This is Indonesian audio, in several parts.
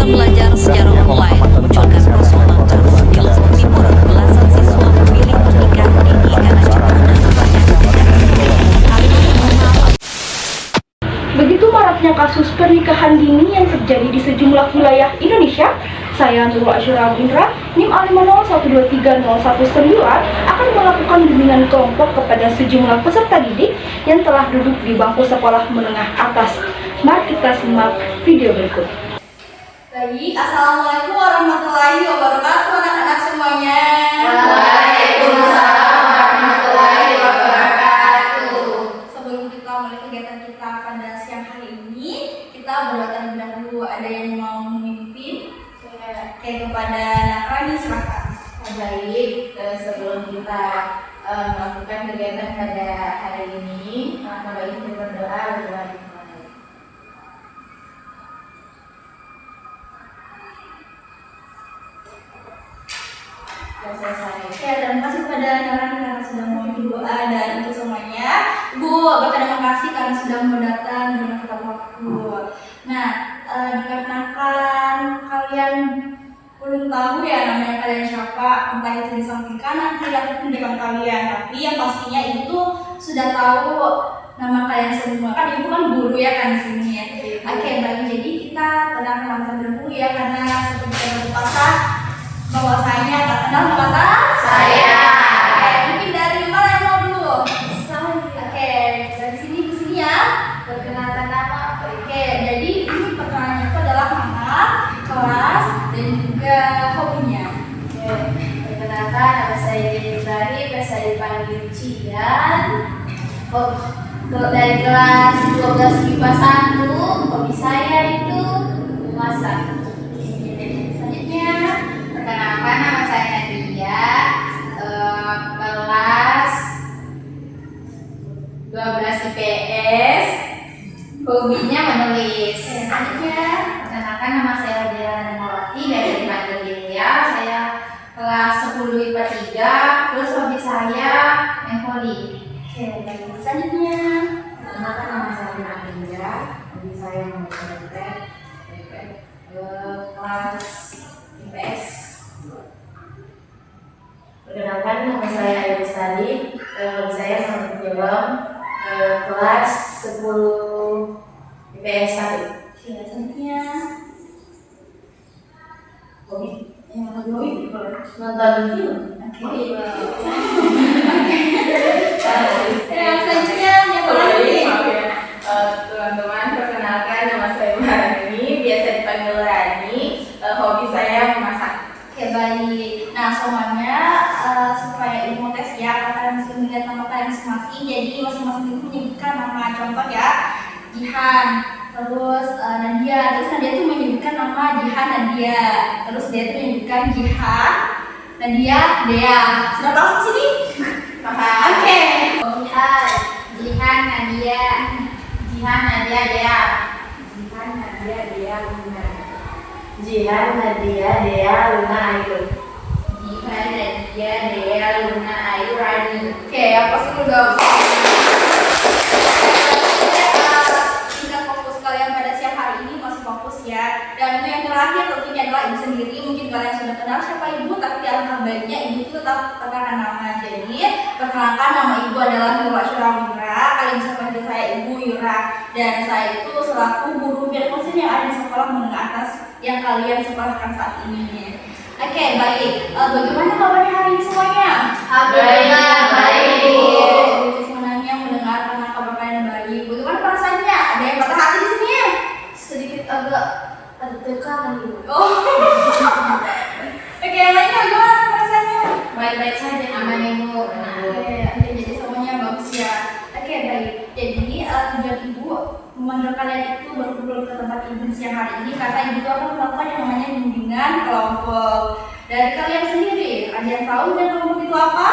Program belajar secara online memunculkan persoalan Charles di Lombok Timur. Belasan siswa memilih menikah dini karena cobaan namanya Begitu maraknya kasus pernikahan dini yang terjadi di sejumlah wilayah Indonesia, saya Nurul Asyura Indra, NIM A50130119 akan melakukan bimbingan kelompok kepada sejumlah peserta didik yang telah duduk di bangku sekolah menengah atas. Mari kita simak video berikut. Baik, Assalamualaikum warahmatullahi wabarakatuh anak-anak semuanya. Waalaikumsalam warahmatullahi wabarakatuh. Sebelum kita mulai kegiatan kita pada siang hari ini, kita berdoa terlebih dahulu. Ada yang mau memimpin? Kepada Nakrani, silakan. Baik, sebelum kita melakukan kegiatan pada hari ini, maka baik kita berdoa. Selesai. Oke, terima kasih kepada Nakrani karena sudah memimpin doa dan untuk semuanya. Ibu, berterima kasih karena sudah mau datang dengan tepat waktu. Nah, dikarenakan kalian belum tahu ya namanya kalian siapa, entah itu di samping kanan, kiri ataupun di depan kalian. Tapi yang pastinya itu sudah tahu nama kalian semua. Kan ibu kan guru ya kan di sini ya. Oke, baik. Jadi kita kenalkan terlebih dahulu ya karena seperti yang berpatah bahwasanya tak kenal maka Saya. Mungkin dari mana yang mau dulu? Oke, dari sini ke sini ya. Perkenalkan nama. Oke, jadi ini perkenalan itu adalah nama, kelas, dan juga hobinya. Perkenalkan, nama saya Ibrahim, saya dipanggil Cian. Dari kelas 12 IPA 1, hobi saya itu memasak. Selanjutnya, Perkenalkan, nama saya Nadia, kelas 12 IPS, hobinya menulis. selanjutnya, Perkenalkan, nama saya Diana Danawati, dari dipanggil Delia, saya kelas 10 IPA 3, terus hobi saya main volley. baik. Selanjutnya, Perkenalkan, nama saya Dina Indra, hobi saya membaca kelas IPS. Perkenalkan, nama saya Ayu Bestari, hobi saya menjawab kelas 10 IPS 1. selanjutnya, Hobi yang hobi. nonton film. Yang selanjutnya, yang lagi. Teman-teman, perkenalkan, nama saya Rani, biasa dipanggil Rani. Hobi saya memasak. Oke, baik. Nah, semuanya supaya ilmu tes ya, kalian bisa melihat nama kalian masing-masing. Jadi masing-masing itu menyebutkan nama, contoh ya, Jihan, terus Nadia. Terus Nadia itu menyebutkan nama Jihan Nadia. Terus dia itu menyebutkan Jihan Nadia Dea. Sudah tahu sampai sini? Oke. Jihan Nadia, Jihan Nadia Dea, Jihan Nadia Dea Luna, Jihan Nadia Dea Luna Ayu, Jihan Nadia Dea Luna Ayu Rani. Oke, apa sih udah? Tingkat fokus kalian pada siang hari ini masih fokus ya. Dan untuk yang terakhir tentunya adalah ibu sendiri. Mungkin kalian sudah kenal siapa ibu, tapi alangkah baiknya ibu itu tetap perkenalkan nama. Jadi perkenalkan, nama ibu adalah Nurul Asyura Indra. Kalian bisa panggil saya Ibu Yura. Dan saya itu selaku guru biologi yang ada di sekolah menengah atas yang kalian sekolahkan saat ini. Oke, baik. Bagaimana kabarnya hari ini semuanya? Alhamdulillah baik. Sebenarnya mendengar karena kabar kalian baik. Bagaimana perasaannya? Ada yang patah hati di sini ya? Sedikit agak tekan gitu. Oh. Oke, yang lainnya bagaimana perasaannya? Baik-baik saja aman ibu. Oke, jadi semuanya bagus ya. Oke, baik. Jadi tujuan ibu memanggil kalian itu berkumpul ke tempat ibu di siang hari ini karena ibu itu akan melakukan yang namanya bimbingan kelompok. Dari kalian sendiri, ada yang tahu bimbingan kelompok itu apa?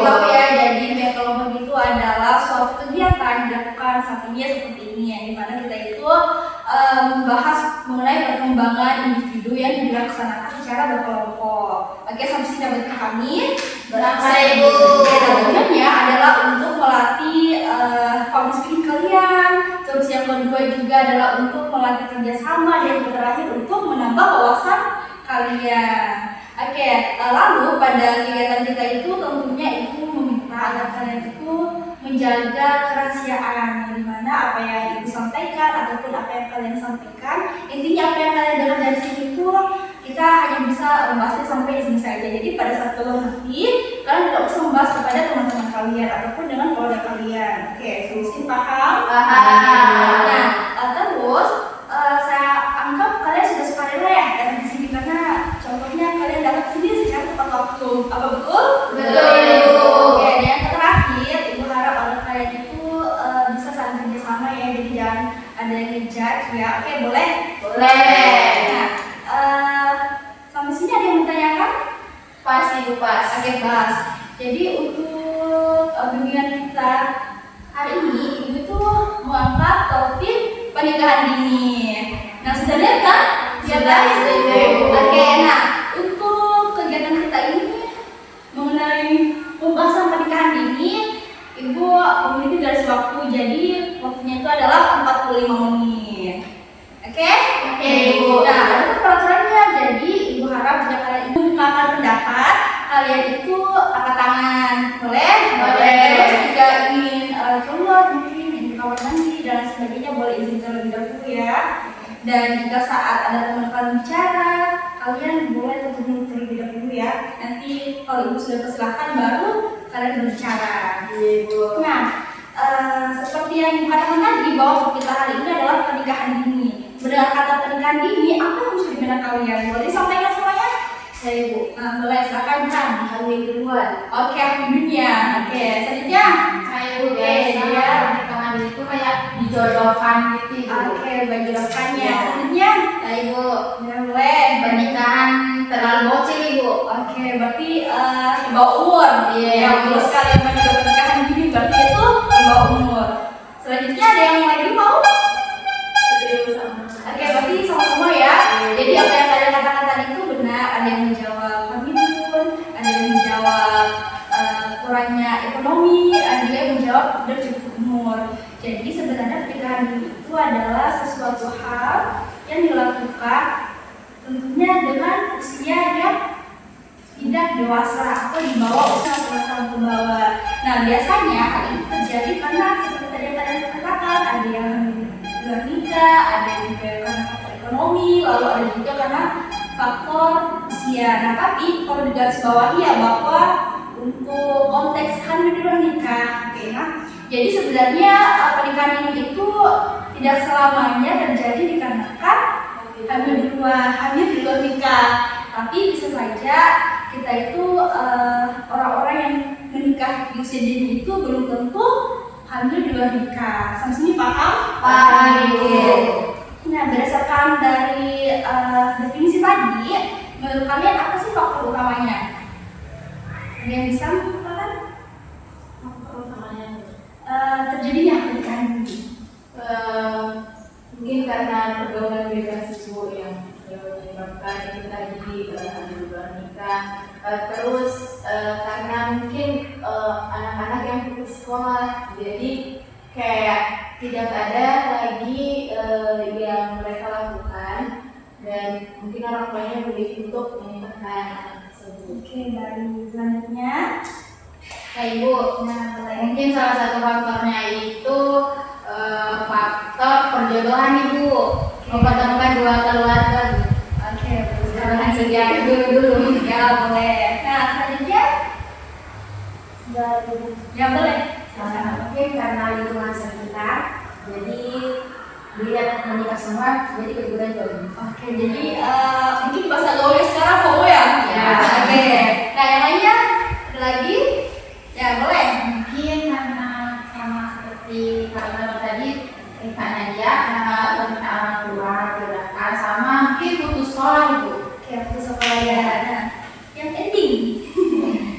Tahu ya. Jadi bimbingan kelompok itu adalah suatu kegiatan yang dilakukan saat ini ya seperti ini ya, di mana kita itu membahas mengenai perkembangan individu yang dilaksanakan secara berkelompok. Oke, sampai sini dapat kami. Sampai ibu. Tujuannya adalah untuk melatih public speaking kalian. Terus yang kedua juga ketiga adalah untuk melatih kerjasama, dan yang terakhir untuk menambah wawasan kalian. Oke, lalu pada kegiatan kita itu tentunya ibu meminta agar kalian itu menjaga kerahasiaan, di mana apa yang ibu sampaikan ataupun apa yang kalian sampaikan, intinya apa yang kalian dengar dari sini itu kita hanya bisa membahasnya sampai sini saja. Jadi pada saat keluar nanti kalian tidak usah membahas kepada teman-teman kalian ataupun dengan keluarga kalian. Oke, solusi paham? Paham. Nah, terus saya anggap kalian sudah sukarela ya datang di sini, karena contohnya kalian datang sini secara tepat waktu. Apa betul? Betul. Oke, dan yang terakhir, ibu harap anak kalian itu bisa saling kerjasama ya, jadi jangan ada yang ngejudge ya. Oke, boleh? Boleh. Nah, sampai sini ada yang bertanyakan? Pas ibu pas. Oke, pas. Jadi untuk bimbingan kita hari ini, ibu tuh mengangkat topik pernikahan dini. Nah, sudah lihat kan? Sudah, Kan? sudah. Oke, nah untuk kegiatan kita ini mengenai pembahasan pernikahan dini, ibu memiliki garis waktu, jadi waktunya itu adalah 45 menit. Oke? Oke, Ibu. Nah, ada peraturannya. Jadi ibu harap jika kalian itu mengungkapkan pendapat, kalian itu angkat tangan. Boleh? Boleh. Terus jika ingin keluar mungkin ingin kamar mandi dan sebagainya, boleh izin terlebih dahulu ya. Dan jika saat ada teman kalian bicara, kalian boleh tutup terlebih dahulu ya. Nanti kalau ibu sudah persilahkan baru kalian berbicara. Ibu. Nah, seperti yang ibu katakan tadi bahwa topik kita hari ini adalah pernikahan dini. Mendengar kata pernikahan dini, apa yang muncul di benak kalian? Boleh disampaikan semuanya? Saya Ibu. Nah, boleh silakan kan. Hamil duluan. Oke, hamil dunia. Oke, selanjutnya. Saya Ibu Oke, biasa dia. pernikahan itu kayak dijodohkan gitu Ibu. Oke, bagi rekannya. Ya. Selanjutnya. Saya Ibu. Ya, boleh. Pernikahan terlalu bocil Ibu. Oke, berarti di bawah umur. Iya. Ya, umur sekali yang juga pernikahan dini berarti itu di bawah umur. Selanjutnya ada yang lagi mau? Oke, berarti sama-sama ya. Jadi apa yang kalian katakan tadi itu benar. Ada yang menjawab hamilun, ada yang menjawab kurangnya ekonomi, ada yang menjawab udah cukup umur. Jadi sebenarnya pernikahan dini itu adalah sesuatu hal yang dilakukan tentunya dengan usia yang tidak dewasa atau di bawah usia 10 tahun ke bawah. Nah, biasanya hal ini terjadi karena seperti tadi yang kalian katakan, ada yang luar nikah, ada yang juga karena faktor ekonomi, lalu ada juga karena faktor usia. Nah, tapi perlu digarisbawahi ya bahwa untuk konteks hamil di luar nikah, oke ya. Jadi sebenarnya pernikahan ini itu tidak selamanya terjadi dikarenakan hamil di luar nikah, tapi bisa saja kita itu orang-orang yang menikah di usia dini itu belum tentu hamil di luar nikah. Sampai sini paham? Paham, Ibu. Nah, berdasarkan dari definisi tadi, menurut kalian apa sih faktor utamanya? Ada yang bisa mengatakan terjadinya pernikahan dini? Mungkin karena pergaulan bebas Ibu yang menyebabkan itu tadi hamil di luar nikah. Terus karena mungkin anak-anak yang putus sekolah, jadi kayak tidak ada lagi yang mereka lakukan, dan mungkin orang tuanya memilih untuk menikahkan anak tersebut. Oke, baru selanjutnya. Ibu, Nah, boleh. mungkin salah satu faktornya itu faktor perjodohan Ibu, mempertemukan dua keluarga. Oke, Jangan sejak dulu. ya boleh. Nah, selanjutnya. Ya boleh. Mungkin karena lingkungan sekitar, jadi dilihat menikah semua, jadi keguguran jodoh. Oke, jadi mungkin bahasa gaulnya sekarang FOMO ya? Ya. Oke. Nah, yang lainnya ada lagi? Ya boleh. Mungkin karena sama seperti kata tadi, nikahnya dia karena orang tua gerakan sama mungkin putus sekolah Ibu. Oke, aku sekolah ya. Nah, yang ending.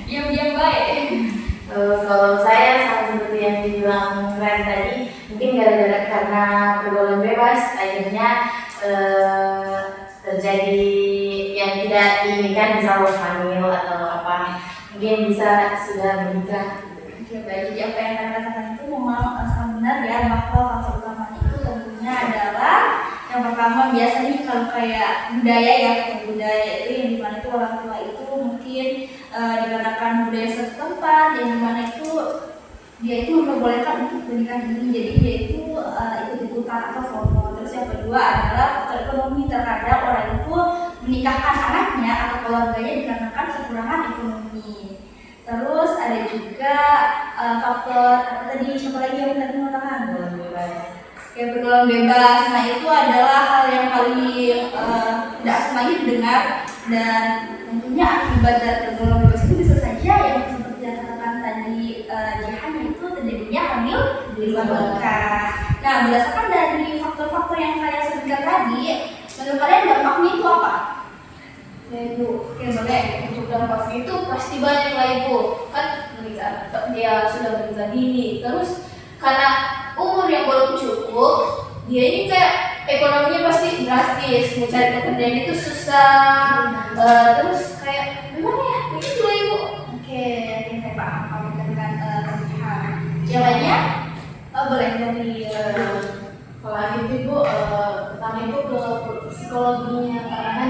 Diam-diam baik. Kalau saya sama seperti yang dibilang Ren tadi, mungkin gara-gara karena pergaulan bebas akhirnya terjadi yang tidak diinginkan, misalnya hamil atau apa, mungkin bisa sudah menikah. Oke, baik. Jadi apa yang kalian katakan itu memang sangat benar ya, bahwa faktor utama itu tentunya adalah Yang pertama biasanya kalau kayak budaya ya, budaya itu yang dimana itu orang tua itu mungkin dikarenakan budaya setempat yang dimana itu dia itu memperbolehkan untuk menikah dini, jadi dia itu ikut-ikutan atau FOMO. Terus yang kedua adalah faktor ekonomi, terkadang orang itu menikahkan anaknya atau keluarganya dikarenakan kekurangan ekonomi. Terus ada juga faktor apa tadi, siapa lagi yang tadi mengatakan kayak pergaulan bebas. Nah itu adalah hal yang paling tidak asing lagi didengar, dan tentunya akibat dari pergaulan bebas itu bisa saja yang seperti yang katakan tadi Jihan, itu terjadinya hamil di luar nikah. Nah berdasarkan dari faktor-faktor yang kalian sebutkan tadi, menurut kalian dampaknya itu apa? Ya Ibu, ya boleh. Untuk dampaknya itu pasti banyak lah Ibu. Kan menikah, dia sudah menikah dini, terus karena umur yang belum cukup, dia ini kayak ekonominya pasti drastis, mencari pekerjaan itu susah. Terus kayak gimana ya? Begitu lah Ibu. Oke, saya paham kamu dengan pernikahan. Yang lainnya? Boleh dari Kalau gitu Ibu, pertama Ibu ke psikologinya, karena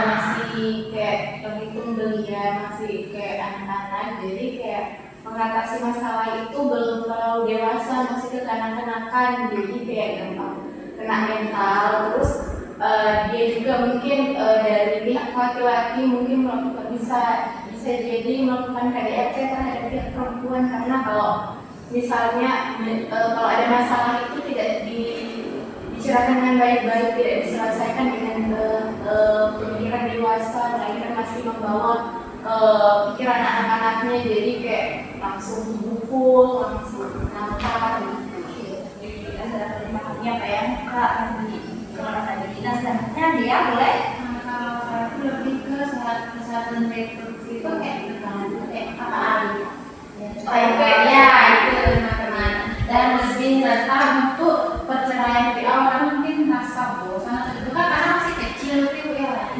masih kayak terhitung belia, masih kayak anak-anak, jadi kayak mengatasi masalah itu belum terlalu dewasa, masih kekanak-kanakan, jadi kayak gampang kena mental. Terus dia juga mungkin dari pihak laki-laki mungkin melakukan bisa jadi melakukan KDRT terhadap pihak perempuan, karena kalau misalnya kalau ada masalah itu tidak dibicarakan dengan baik-baik, tidak diselesaikan dengan pemikiran dewasa, mereka masih membawa pikiran anak-anaknya, jadi kayak langsung pukul, langsung nampak gitu. Jadi antara pemahamannya apa ya, Kak, di kemana tadi. Nah selanjutnya dia boleh. Kalau saya tuh lebih ke kesehatan reproduksi itu kayak apaan? Oh ya, itu benar-benar. Dan lebih tentang untuk perceraian di awal mungkin rasa bosan itu kan karena masih kecil itu ya.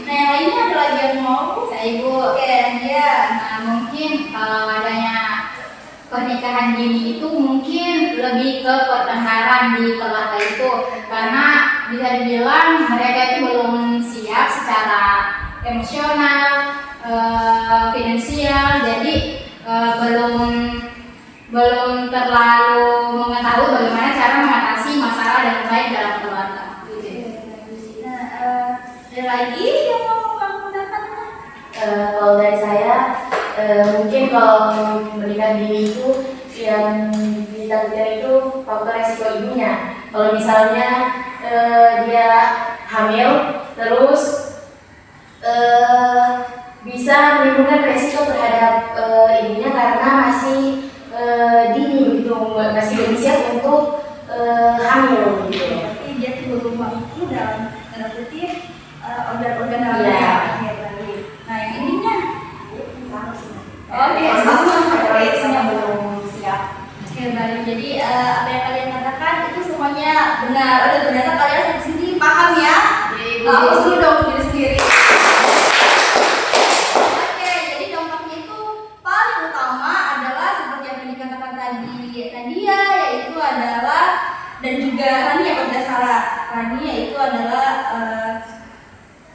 Nah yang lainnya ada lagi yang mau? Ibu. Oke, dia. Nah mungkin kalau adanya pernikahan dini itu mungkin lebih ke pertengkaran di keluarga itu, karena bisa dibilang mereka itu belum siap secara emosional, finansial, jadi belum terlalu mengetahui bagaimana cara mengatasi masalah dengan baik dalam keluarga. Nah, ada lagi yang mau kamu katakan? Kalau dari saya, mungkin kalau menikah dini itu yang ditakutkan itu faktor resiko ibunya. Kalau misalnya dia hamil, terus bisa menimbulkan resiko terhadap ibunya karena masih dini begitu, masih belum siap untuk hamil gitu. Berarti dia tuh belum mampu dalam tanda kutip organ-organ dalamnya. Iya. Ya, baik. Nah yang ininya? Oke, sama belum siap. Oke baik. Jadi apa yang kalian katakan itu semuanya benar. Oh, ternyata kalian di sini paham ya? Hapus dulu dong diri sendiri. Oke, jadi dampaknya itu paling utama adalah seperti yang dikatakan tadi Nadia, yaitu adalah, dan juga Rania kalau tidak salah, Rania itu adalah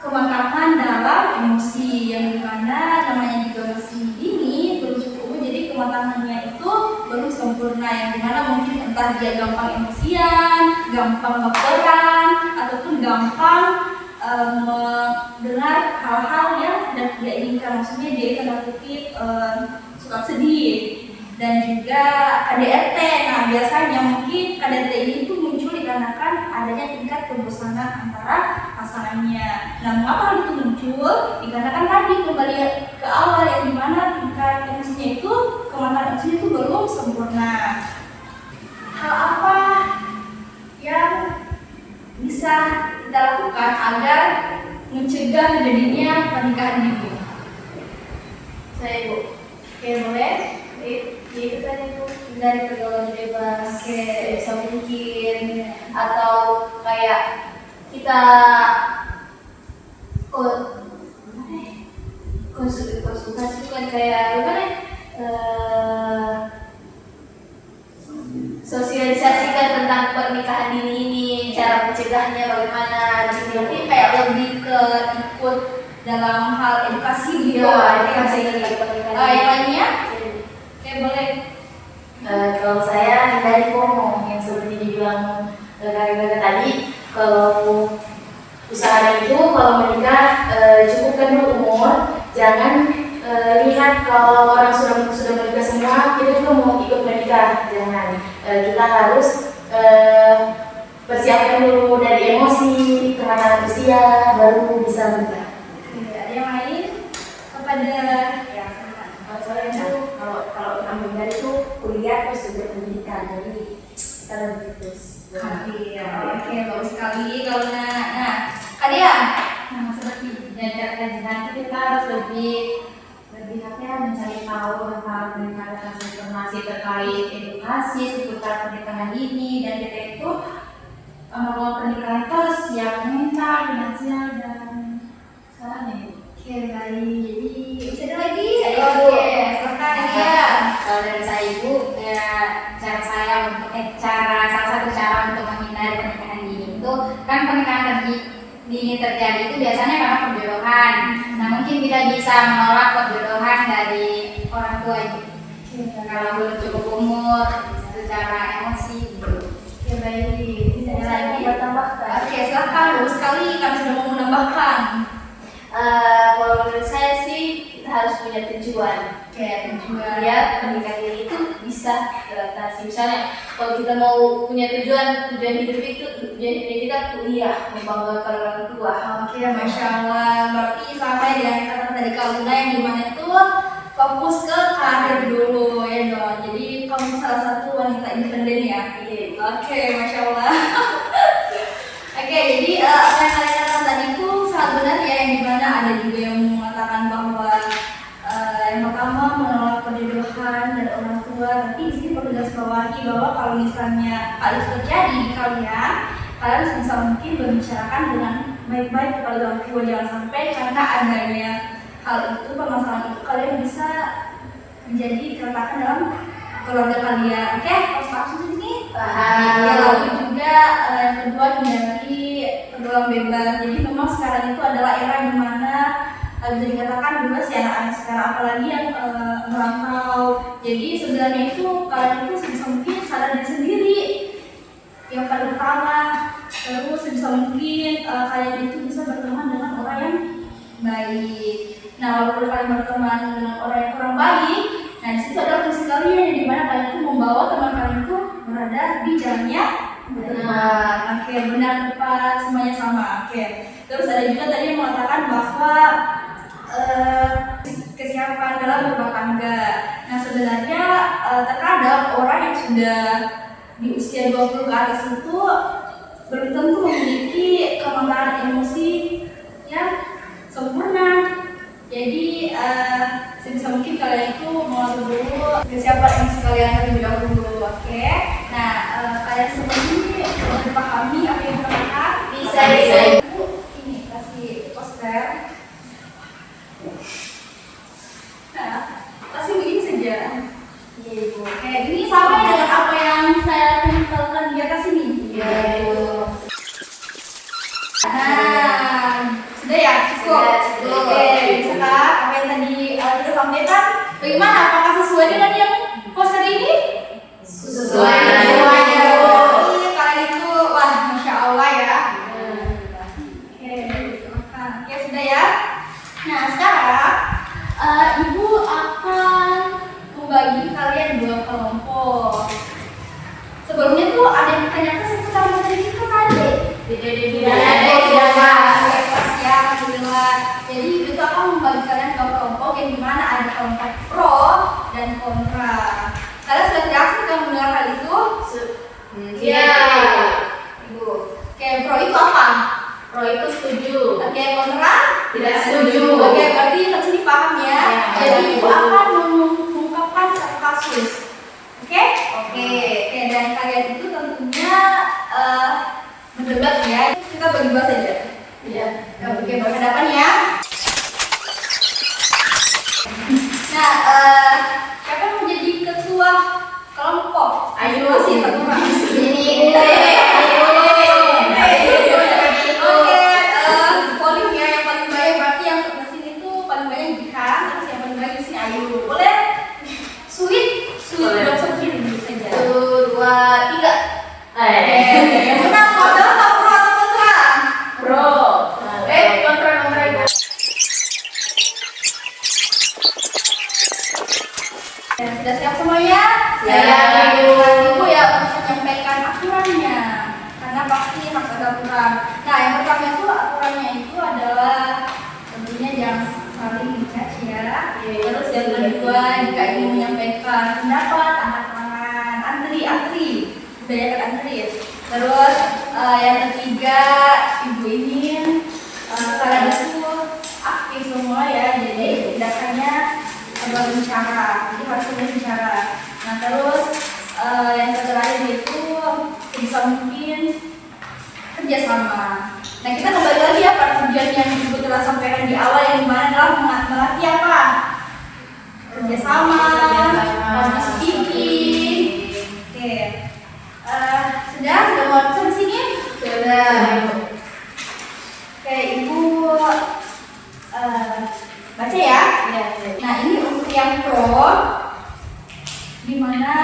kemakaman dalam emosi, yang dimana namanya juga masih dini, belum cukup umur, jadi kematangannya itu belum sempurna, yang dimana mungkin entah dia gampang emosian, gampang baperan, ataupun gampang mendengar hal-hal yang tidak dia inginkan. Maksudnya dia tanda kutip suka sedih. Dan juga KDRT. Nah biasanya mungkin KDRT ini tuh muncul dikarenakan adanya tingkat kebosanan antara pasangannya. Nah mengapa hal itu muncul? Dikarenakan tadi kembali ke awal, yang dimana tingkat emosinya itu, kematangan emosinya itu belum sempurna. Hal apa yang bisa kita lakukan agar mencegah terjadinya pernikahan dini? Saya Ibu. Oke boleh. Itu tadi itu dari pergaulan bebas, Oke. bisa mungkin, atau kayak kita konsultasi kan kayak gimana sosialisasikan tentang tentang pernikahan dini ini, cara mencegahnya bagaimana gitu. Berarti kayak lebih ke ikut dalam hal edukasi gitu. Edukasi Yang lainnya? Oke, boleh. Kalau saya hindari FOMO yang seperti dibilang kakak-kakak tadi. Kalau usaha itu kalau menikah cukupkan dulu umur, jangan lihat kalau orang sudah menikah semua kita juga mau ikut menikah, jangan. Kita harus persiapkan dulu dari emosi, kematangan usia, baru bisa menikah. Yang lain kepada ya Soalnya itu kalau ambil dari itu kuliah terus juga pendidikan, jadi kita lebih terus. Oke, bagus sekali kalau nah Kadia, seperti Dan nanti kita harus lebih mencari tahu tentang pernikahan, informasi terkait edukasi seputar pernikahan ini, dan kita itu pernikahan itu harus siap mental, finansial dan segalanya. oke baik. Jadi bisa ada lagi? Ayo, Bu. Oke, silakan ya. Kalau dari saya Ibu, ya salah satu cara untuk menghindari pernikahan dini itu kan pernikahan dini terjadi itu biasanya karena perjodohan. Nah mungkin kita bisa menolak perjodohan dari orang tua itu. Kalau belum cukup umur, secara emosi gitu. Oke baik. Bisa ada lagi? Tambahkan. Oke, silakan. Bagus sekali kami sudah mau menambahkan. Kalau menurut saya sih kita harus punya tujuan. Oke, tujuan. Ya pernikahan dini itu bisa teratasi. Misalnya kalau kita mau punya tujuan hidup kita kuliah, membanggakan orang tua. Oke, masya Allah. Berarti sampai dengan kata tadi Kak Luna yang dimana itu fokus ke karir dulu ya dong. Jadi kamu salah satu wanita independen ya. Oke, masya Allah. Oke, jadi apa yang kalian katakan tadi itu sangat benar ya, yang dimana ada juga yang mengatakan bahwa yang pertama menolak perjodohan dari orang tua. Tapi di sini perlu digarisbawahi bahwa kalau misalnya hal itu terjadi di kalian sebisa mungkin berbicarakan dengan baik-baik kepada orang tua, jangan sampai karena adanya hal itu, permasalahan itu, kalian bisa menjadi keretakan dalam keluarga kalian. Oke, harus maksud ini. Ya, lalu juga yang kedua hindari pergaulan bebas. Jadi memang sekarang itu adalah era di mana bisa dikatakan bebas ya anak-anak sekarang, apalagi yang merantau. Jadi sebenarnya itu kalian itu sebisa mungkin sadar diri sendiri yang paling utama. Terus sebisa mungkin kalian itu bisa berteman dengan orang yang baik. Nah, walaupun kalian berteman dengan orang yang kurang baik, nah disitu adalah fungsi kalian yang dimana kalian itu membawa teman kalian itu berada di jalannya benar. Oke, benar, tepat, semuanya sama. Oke. Terus ada juga tadi yang mengatakan bahwa kesiapan dalam berumah tangga. Nah, sebenarnya terkadang orang yang sudah di usia 20 ke atas itu belum tentu memiliki kemampuan emosi yang sempurna. Jadi sebisa mungkin kalian itu mengatur dulu kesiapan emosi kalian terlebih dahulu. Oke. Nah, kalian semua ini sudah dipahami apa yang kita katakan? Bisa. Ini kasih poster. Nah, kasih begini saja. Iya Ibu. Oke, ini sama dengan apa yang saya tempelkan di atas ini. Iya Ibu. Nah, sudah ya, cukup. Sudah. Oke, bisa kan? Apa yang tadi kita sampaikan? Bagaimana? Apakah sesuai dengan yang poster ini? Sesuai. Iya, kalian itu, wah, masya Allah ya. Oke, silakan. Oke, sudah ya. Nah, sekarang ibu akan membagi kalian dua kelompok. Sebelumnya tuh ada yang bertanya seputar materi kita tadi. Jadi itu akan membagi kalian ke kelompok yang dimana ada kelompok pro dan kontra. Kalian sudah reaksi kan mendengar hal itu? Iya. Ibu. Oke, pro itu apa? Pro itu setuju. Oke, kontra? Tidak setuju. Oke, berarti di sini paham ya. Ya, Jadi ibu ya. akan mengungkapkan satu kasus. Oke? Oke, dan kalian itu tentunya berdebat ya. Kita bagi-bagi saja. Iya. Oke, berhadapan ya. Nah, siapa yang mau jadi ketua kelompok? Ayo. Masih terserah. Ini pasti harus ada aturan. Nah, yang pertama itu aturannya itu adalah tentunya jangan saling menjudge ya. Terus yang kedua, jika ingin menyampaikan pendapat, angkat tangan, antri, kebanyakan antri. Terus yang ketiga, ibu ingin kalian itu aktif semua ya, jadi tidak hanya berbicara, jadi harus berbicara. Nah terus yang terakhir itu bisa mungkin kerjasama. Nah kita kembali lagi ya pada tujuan yang ibu telah sampaikan di awal, yang dimana adalah melatih apa? Kerjasama, speaking. Oke, sudah mau di sini? Sudah. Oke, ibu baca ya. Nah ini untuk yang pro, dimana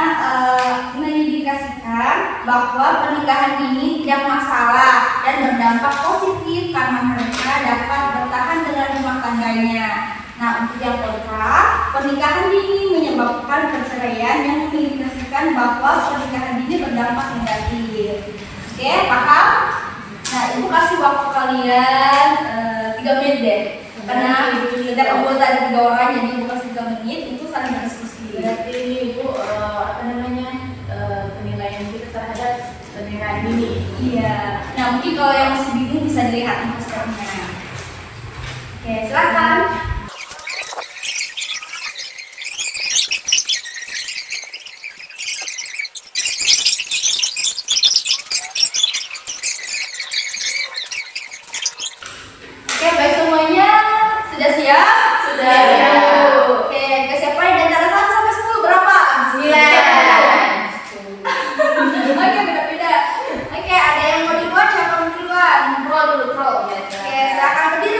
mengindikasikan bahwa pernikahan ini tidak masalah dan berdampak positif karena mereka dapat bertahan dengan rumah tangganya. Nah untuk yang kontra, pernikahan dini menyebabkan perceraian yang mengindikasikan bahwa pernikahan dini berdampak negatif. Oke, paham? Nah ibu kasih waktu kalian 3 menit deh, karena setiap anggota ada 3 orang, jadi ibu kasih 3 menit untuk saling diskusi. Berarti ini ibu penilaian kita terhadap pernikahan dini. Iya. Nah mungkin kalau yang masih bingung bisa dilihat di posternya. Oke, silakan. Oke, baik semuanya. Sudah siap? Sudah siap. Oke, ke siapa yang dari antara 1 sampai 10 berapa? 9. Oke, beda-beda. Oke, ada yang mau duluan, siapa mau duluan? Pro dulu, pro. Oke, silakan berdiri.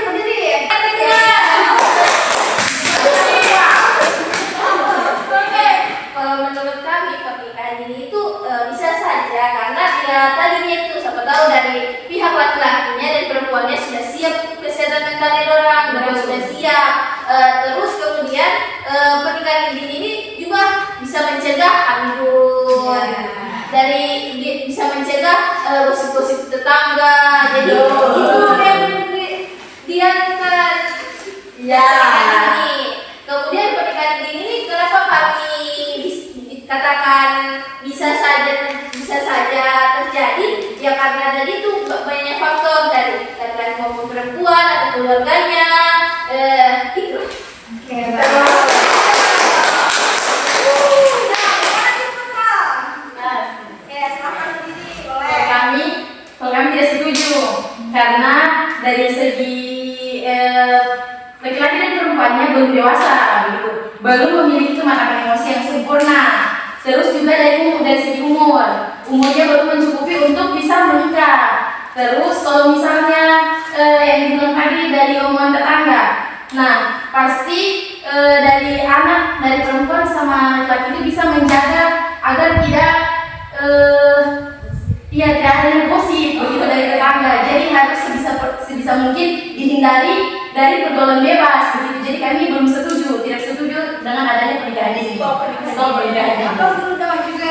Oke, kalau menurut kami pernikahan dini itu bisa saja karena ya tadinya itu siapa tahu dari pihak laki-lakinya dan perempuannya sudah siap kesehatan mentalnya orang, mereka sudah siap. Terus kemudian pernikahan dini ini juga bisa mencegah anggur, bisa mencegah gosip-gosip tetangga. Jadi itu yang diankan. Ya. Kemudian pernikahan dini kenapa kami dikatakan bisa saja terjadi? Ya karena tadi itu banyak faktor dari laki-laki maupun perempuan atau keluarganya. Itu. Oke, baik. Kalau kami tidak setuju karena dari segi laki-laki dan perempuannya belum dewasa, gitu, belum memiliki kematangan emosi yang sempurna. Terus juga dari segi umurnya belum mencukupi untuk bisa menikah. Terus kalau misalnya yang dibilang tadi dari omongan tetangga, nah pasti dari anak, dari perempuan sama laki-laki itu bisa menjaga agar tidak tidak ada gosip begitu dari tetangga. Jadi harus sebisa mungkin dihindari dari pergaulan bebas begitu. Jadi kami belum tidak setuju dengan adanya pernikahan dini. Stop pernikahan dini. Apa dulu teman juga?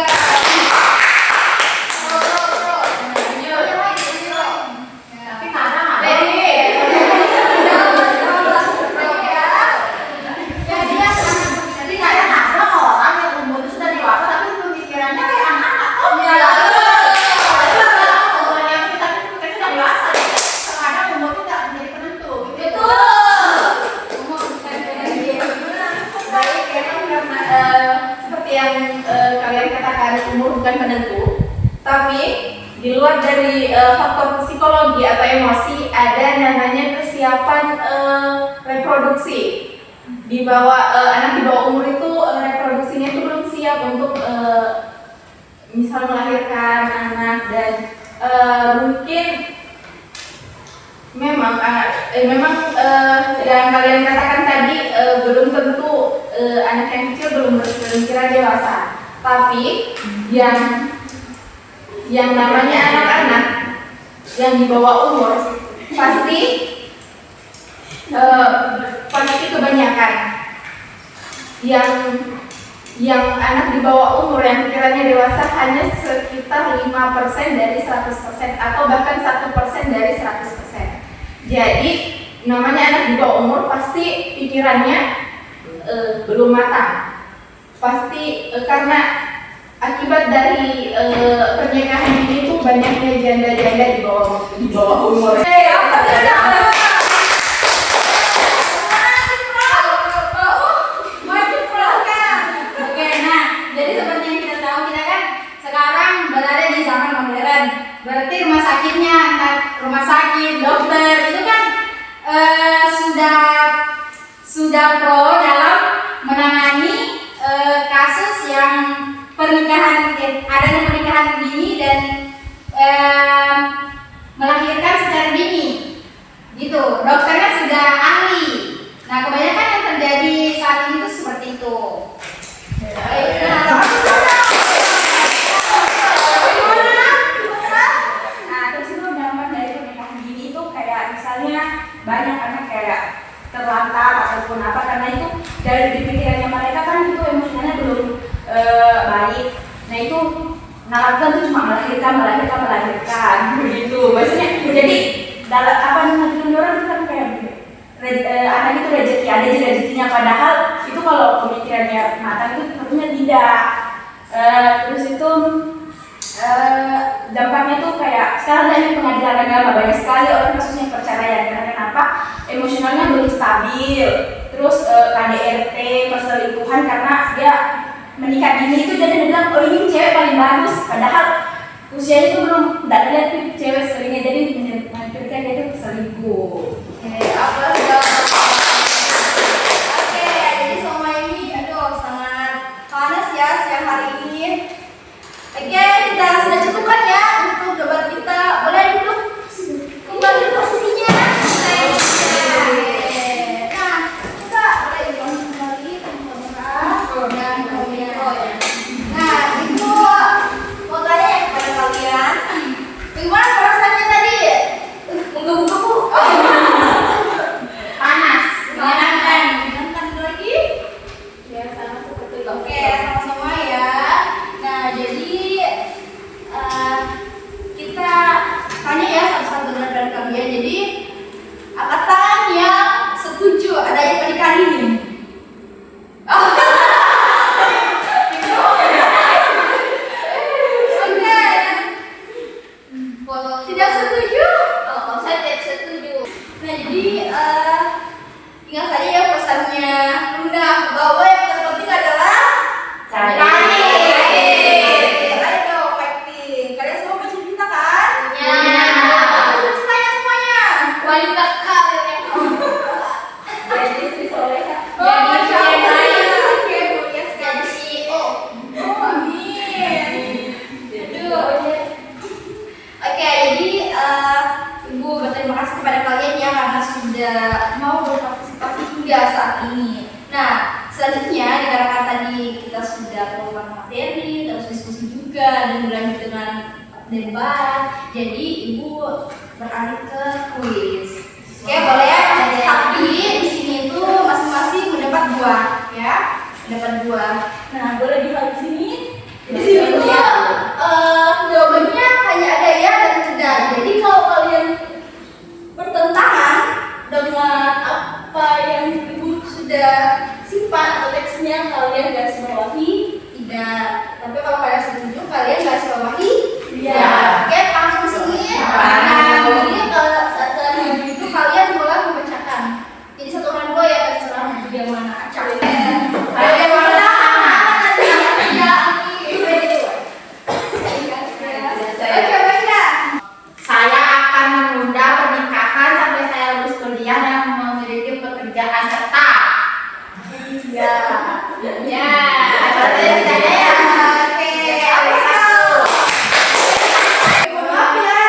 Tapi kadang jadi kadang ada orang yang umur itu sudah dewasa tapi pemikirannya kayak anak-anak. Umur yang kita sudah dewasa, kadang umur itu tidak menjadi penentu. Baik, karena seperti yang kalian katakan umur bukan penentu, tapi di luar dari faktor psikologi atau emosi ada namanya kesiapan reproduksi. Di bawah anak di bawah umur itu reproduksinya itu belum siap untuk misal melahirkan anak, dan mungkin memang yang kalian katakan tadi belum tentu anak yang kecil belum berpikiran dewasa, tapi yang namanya anak-anak yang di bawah umur pasti kebanyakan yang yang anak di bawah umur yang pikirannya dewasa hanya sekitar 5% dari 100% atau bahkan 1% dari 100%. Jadi namanya anak di bawah umur pasti pikirannya belum matang. Pasti karena akibat dari pernikahan ini tuh banyaknya janda-janda di bawah umur. Berarti rumah sakitnya, entah rumah sakit, dokter itu kan sudah pro dalam menangani kasus yang adanya pernikahan dini dan melahirkan secara dini, gitu. Dokternya sudah ahli. Nah, kebanyakan yang terjadi saat ini tuh seperti itu. Banyak anak kayak terlantar ataupun apa, karena itu dari pikirannya mereka kan itu emosinya belum baik. Nah itu narakan tuh cuma melahirkan begitu. Maksudnya jadi dalam apa namanya orang kan kayak anak itu rezeki, ada aja rezekinya, padahal itu kalau pemikirannya matang itu tentunya tidak. Terus itu dampaknya tuh kayak sekarang dari pengadilan agama banyak sekali orang kasusnya perceraian. Karena kenapa? Emosionalnya belum stabil. Terus KDRT, perselingkuhan karena dia menikah dini itu jadi bilang oh ini cewek paling bagus, padahal usianya itu belum tidak lihat tuh cewek seringnya, jadi mengakhirkan dia itu selingkuh. Oke, jadi semua ini sangat panas ya siang hari ini. Oke, kita sudah cukup kan ya untuk debat kita. Boleh duduk kembali posisinya. Nah, kita boleh ulang kembali teman-teman dan komentar. Nah, itu mau tanya ya kepada kalian. Bagaimana perasaannya tadi? Menggebu-gebu. Panas. Menyenangkan lagi? Ya, sama seperti itu. Oke, sama-sama ya. Nah, jadi kita tanya ya satu-satu dari kalian. Jadi angkatan yang setuju adanya pernikahan ini. Oke. Tidak setuju? Oh, saya tidak setuju. Nah, jadi ingat saja ya pesannya Bunda bahwa yang terpenting adalah mau berpartisipasi hingga saat ini. Nah, selanjutnya dikarenakan tadi kita sudah melakukan materi, terus diskusi juga dan berlanjut dengan debat, jadi ibu beralih ke kuis. Oke, boleh ya? Tapi di sini itu masing-masing mendapat 2, ya, mendapat 2. Nah, boleh dilihat di sini. Di sini tuh jawabannya hanya ada ya dan tidak. Jadi kalau kalian bertentangan dengan apa yang ibu sudah simpan atau teksnya, kalian garis bawahi tidak. Tapi kalau kalian setuju, kalian garis bawahi ya. Oke, langsung sini. Nah, jadi kalau saat itu kalian boleh membacakan. Jadi satu orang dua ya, terserah yang mana. Yang mana? Oke, baca. Saya akan menunda pernikahan sampai saya lulus kuliah dan memiliki pekerjaan tetap. Ya. Ya, ada yang tanya ya. Oke, apa tahu? Maaf ya,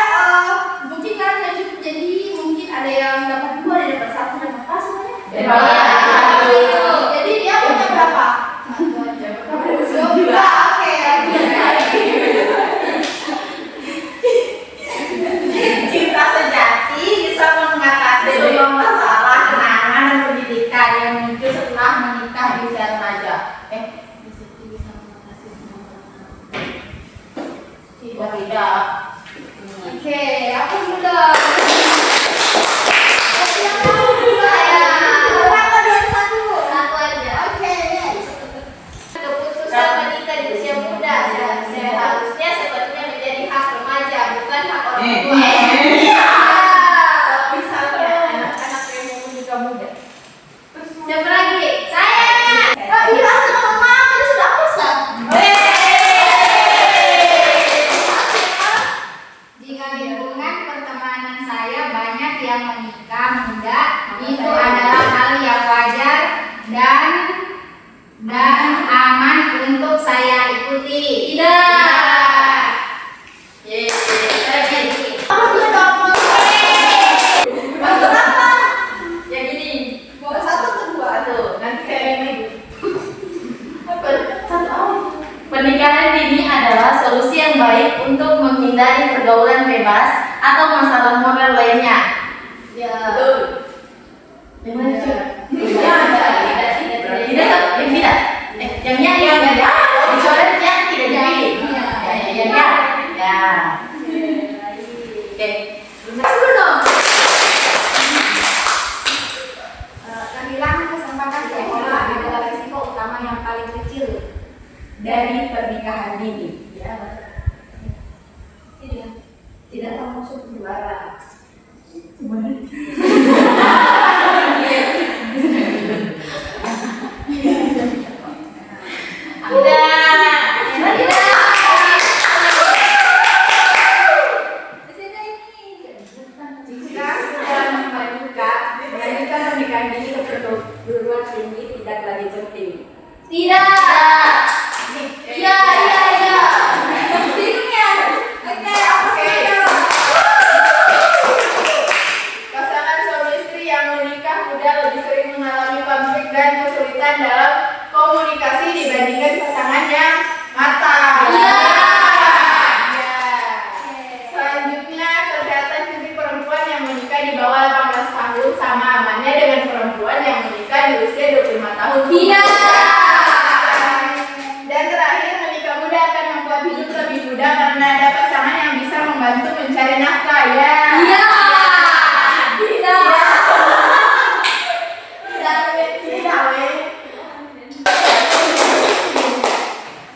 mungkin kalian nggak cukup, jadi mungkin ada yang dapat 2, ada yang dapat 1, dapat apa semuanya? Jadi dia punya berapa? 2. Oke. Cinta sejati bisa mengatasi semua masalah kenangan dan pendidikan yang muncul setelah menikah di usia remaja. dong. Satu aja. Oke, next. Keputusan menikah di usia muda seharusnya sepatutnya menjadi hak remaja, bukan hak orang tua. Kalau misalnya anak-anak yang mau menikah muda, Siapa lagi? Saya. Oh iya, sama mama tadi sudah pesan. Jika lingkungan pertemanan saya banyak yang menikah muda, itu adalah hal yang wajar dan aman untuk saya ikuti. Tidak. Yeay, saya jadi. Yang ini. Mau satu atau dua? nanti saya yang lagi. Pernikahan dini adalah solusi yang baik untuk menghindari pergaulan bebas atau masalah moral lainnya. Ya. Gimana sih? Tidak. Yang tidak. Yang tidak. Dicoretnya tidak dipilih. Ya. Oke. Dulu dong. Kehilangan kesempatan sekolah adalah risiko utama yang paling kecil dari pernikahan dini. Tidak termasuk juara. Jika sudah melanjutkan pernikahan dini ke perguruan tinggi tidak lagi penting. Tidak. Iya. Pentingnya. Oke, apa saja? Pasangan suami istri yang menikah muda lebih sering mengalami konflik dan kesulitan dalam komunikasi dibandingkan pasangan yang matang. Iya. Selanjutnya, kesehatan fisik perempuan yang menikah di bawah 18 tahun sama amannya dengan perempuan yang menikah di usia 25 tahun. Tidak. Dan terakhir, menikah muda akan membuat hidup lebih mudah karena ada pasangan yang bisa membantu mencari nafkah. Ya. Iya. Tidak.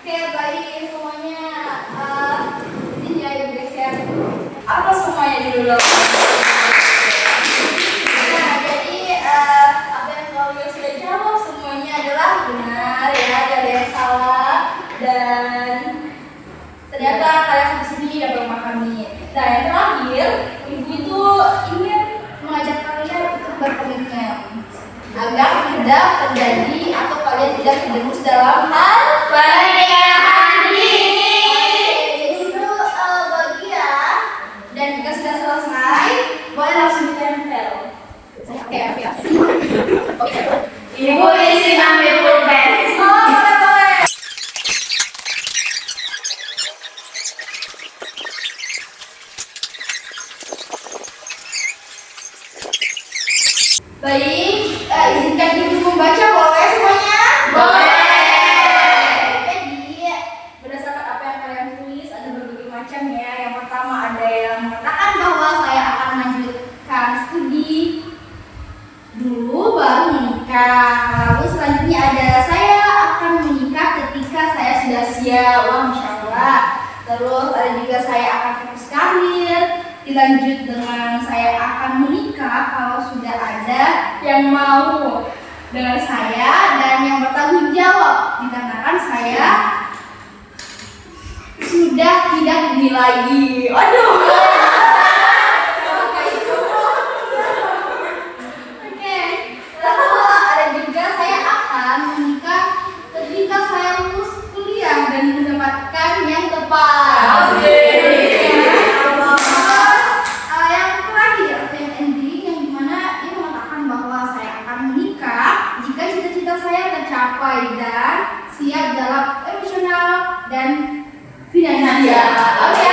Oke, baik semuanya. Izin ya Ibu geser. Apa semuanya dulu? Nah, jadi apa yang kalian sudah jawab semuanya adalah benar ya, gak ada yang salah dan ternyata kalian sampai sini dapat memahami. Nah, yang terakhir, Ibu itu ingin mengajak kalian untuk berkomitmen agar tidak terjadi atau kalian tidak terjerumus dalam hal Pernikahan dini. itu bagi ya. Dan jika sudah selesai, boleh langsung ditempel. Oke. Ibu isi ambil pulpen. Oh, boleh. Baik, izinkan Ibu membaca, boleh semuanya? Jadi, berdasarkan apa yang kalian tulis, ada berbagai macam ya. Yang pertama ada yang mengatakan bahwa saya akan melanjutkan studi dulu baru menikah. Lalu selanjutnya ada saya akan menikah ketika saya sudah siap. Wah, Masya Allah. Terus ada juga saya akan fokus karir. Dilanjut dengan saya akan menikah kalau sudah ada yang mau dengan saya dan yang bertanggung jawab, dikarenakan saya sudah tidak ini lagi. Aduh. Oke. Lalu ada juga saya akan menikah ketika saya lulus kuliah dan mendapatkan yang tepat. Yang terakhir, yang ending, yang dimana dia mengatakan bahwa saya akan menikah jika cita-cita saya tercapai dan siap dalam emosional dan finansial. Oke.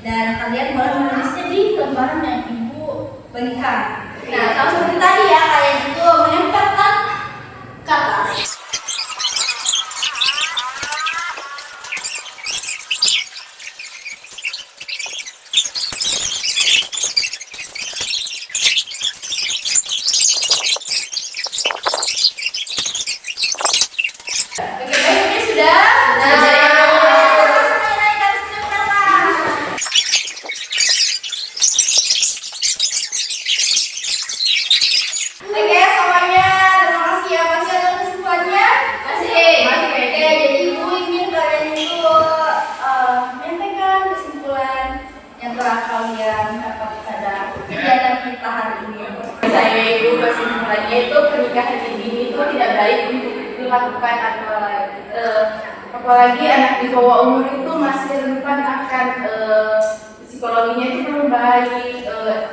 Dan kalian boleh menulisnya di lembaran yang ibu berikan. Nah, sama seperti tadi ya, kalian itu menempelkan kata. Oke, baiknya sudah. Oke, semuanya terima kasih ya. Masih ada kesimpulannya? Masih. Oke, jadi ibu ingin kalian itu menyampaikan kesimpulan yang telah kalian dapat pada kegiatan kita hari ini. Saya itu kesimpulannya itu pernikahan dini itu tidak baik untuk dilakukan apalagi anak di bawah umur itu masih rentan akan psikologinya itu belum baik,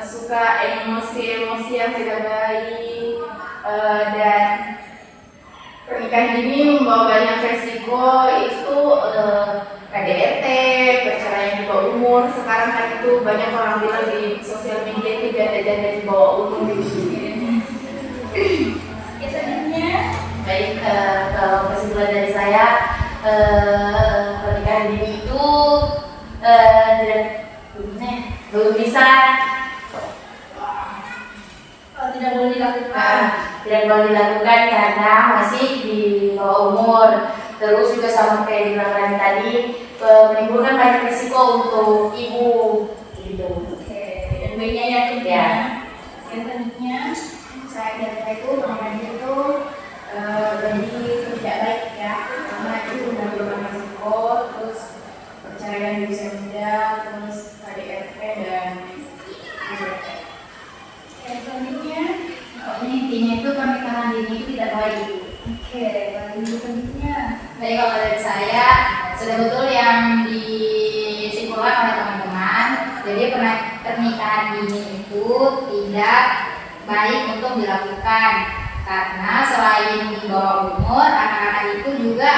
suka emosi yang tidak baik, dan pernikahan dini membawa banyak resiko itu KDRT, perceraian di bawah umur. Sekarang kan itu banyak orang bilang di sosial media itu janda-janda di bawah umur gitu. Baik, kalau kesimpulan dari saya, pernikahan dini itu belum bisa, Tidak boleh dilakukan. tidak boleh dilakukan karena masih di bawah umur. Terus juga sama kayak dibilang tadi, menimbulkan banyak risiko untuk ibu gitu. Oke, yang B-nya ya tuh Ya. Yang selanjutnya Saya kira itu pernikahan itu jadi tidak baik ya, karena itu menimbulkan risiko, terus perceraian di usia muda, terus KDRT dan yang selanjutnya. Pokoknya intinya itu pernikahan dini itu tidak baik. Oke, lalu selanjutnya. Baik, kalau dari saya sudah betul yang disimpulkan oleh teman-teman. Jadi pernikahan dini itu tidak baik untuk dilakukan karena selain di bawah umur, anak-anak itu juga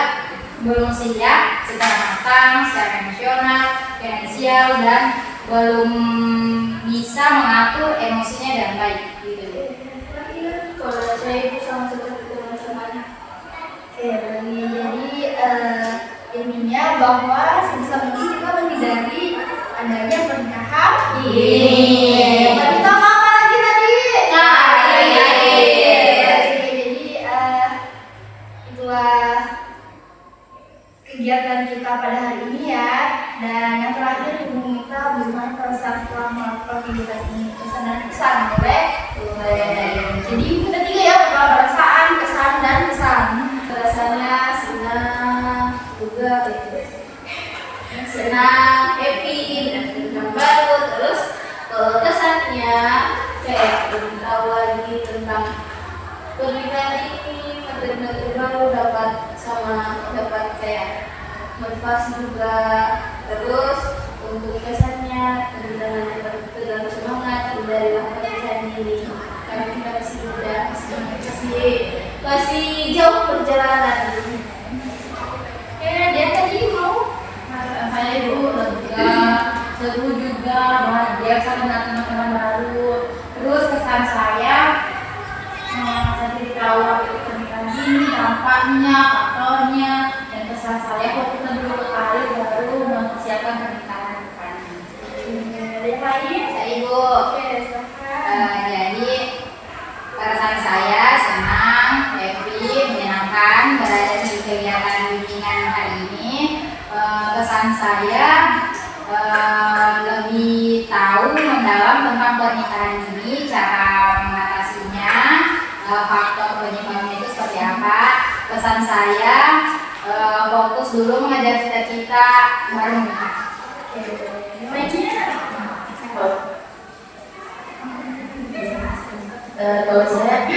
belum siap secara matang, secara emosional, finansial, dan belum bisa mengatur emosinya dengan baik gitu. Kalau saya itu sama seperti teman-temannya. Oke, jadi intinya bahwa sebisa mungkin kita menghindari adanya pernikahan dini. Kita apa lagi tadi? Jadi itulah kegiatan kita pada hari ini ya. Dan yang terakhir ibu minta bagaimana perasaan setelah melakukan kegiatan ini, kesan dan kesan boleh? Jadi ibu ketiga ya, perasaan, kesan dan kesan. Rasanya senang juga gitu. Senang, happy dengan kehidupan baru. Terus kesannya kayak belum tahu lagi tentang pernikahan ini, materi-materi baru dapat kayak motivasi juga. Terus untuk kesannya tegang semangat dari pernikahan ini karena kita masih muda, masih jauh perjalanan. Dia tadi mau Saya itu lega, seru juga, bahagia sama teman-teman baru. Terus kesan saya, saya tahu waktu pernikahan dini, dampaknya, faktornya, dan kesan saya waktu kita dulu kali baru mempersiapkan pernikahan depannya. yang lain. Saya Ibu. Oke, silakan. Jadi perasaan saya senang, happy, menyenangkan berada di kegiatan bimbingan hari ini. Kesan saya lebih tahu mendalam tentang pernikahan ini, cara mengatasinya, faktor penyebabnya itu seperti apa. Kesan saya fokus dulu mengejar cita-cita baru menikah. Yang lainnya. Kalau saya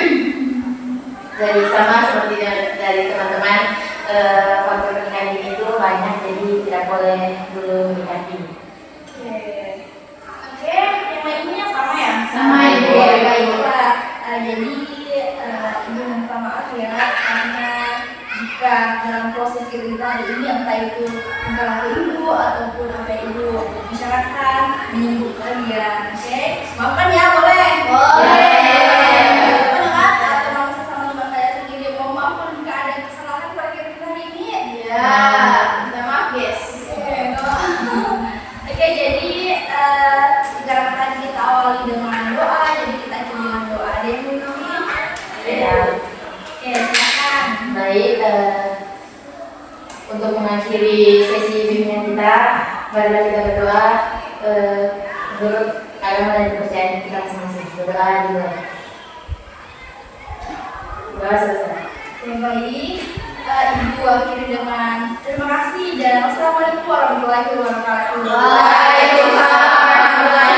dari sama seperti dari teman-teman, faktor pernikahan dini itu banyak, jadi tidak boleh dulu menikah dini. Oke, yang lainnya sama ya? Sama, Ibu. Baiklah. Jadi ibu minta maaf ya karena jika dalam proses kita hari ini entah itu tingkah laku ibu ataupun apa yang ibu bicarakan menyembuh kalian. Oke, makan ya, boleh? Mendengar atau mau sesama teman kalian sendiri mau maafkan jika ada kesalahan pada kita hari ini? Ya, minta maaf guys. Oke, jadi karena tadi kita awali dengan doa, jadi kita akhiri dengan doa. Ada yang mau ngomongin? Ya. Oke, silakan. Baik, untuk mengakhiri sesi bimbingan kita, marilah kita berdoa menurut agama dan kepercayaan kita masing-masing. Berdoa dulu. Doa selesai. Oke, baik. Ibu akhiri dengan terima kasih dan wassalamualaikum warahmatullahi wabarakatuh. Waalaikumsalam warahmatullahi